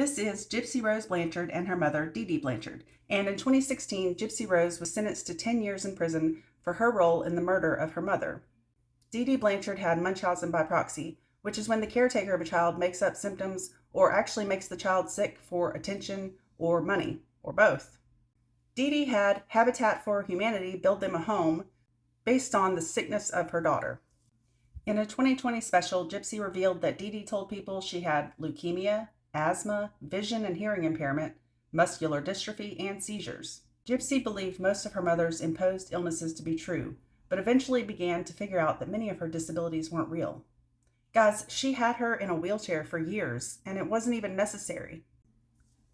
This is Gypsy Rose Blanchard and her mother, Dee Dee Blanchard. And in 2016, Gypsy Rose was sentenced to 10 years in prison for her role in the murder of her mother. Dee Dee Blanchard had Munchausen by proxy, which is when the caretaker of a child makes up symptoms or actually makes the child sick for attention or money, or both. Dee Dee had Habitat for Humanity build them a home based on the sickness of her daughter. In a 2020 special, Gypsy revealed that Dee Dee told people she had leukemia, asthma, vision and hearing impairment, muscular dystrophy, and seizures. Gypsy believed most of her mother's imposed illnesses to be true, but eventually began to figure out that many of her disabilities weren't real. Guys, she had her in a wheelchair for years, and it wasn't even necessary.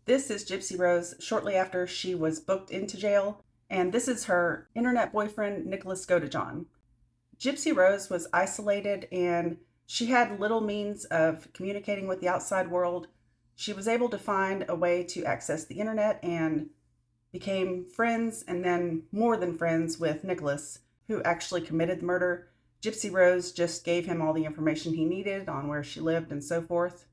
This is Gypsy Rose shortly after she was booked into jail, and this is her internet boyfriend, Nicholas Godejohn. Gypsy Rose was isolated and she had little means of communicating with the outside world. She was able to find a way to access the internet and became friends and then more than friends with Nicholas, who actually committed the murder. Gypsy Rose just gave him all the information he needed on where she lived and so forth.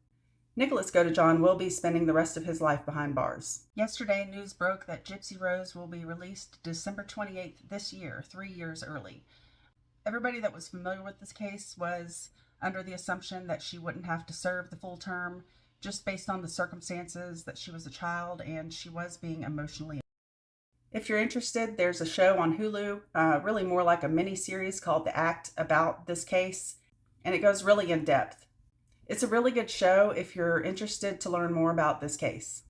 Nicholas Godejohn will be spending the rest of his life behind bars. Yesterday, news broke that Gypsy Rose will be released December 28th this year, 3 years early. Everybody that was familiar with this case was under the assumption that she wouldn't have to serve the full term just based on the circumstances that she was a child and she was being emotionally. If you're interested, there's a show on Hulu, really more like a mini series called The Act about this case, and it goes really in depth. It's a really good show if you're interested to learn more about this case.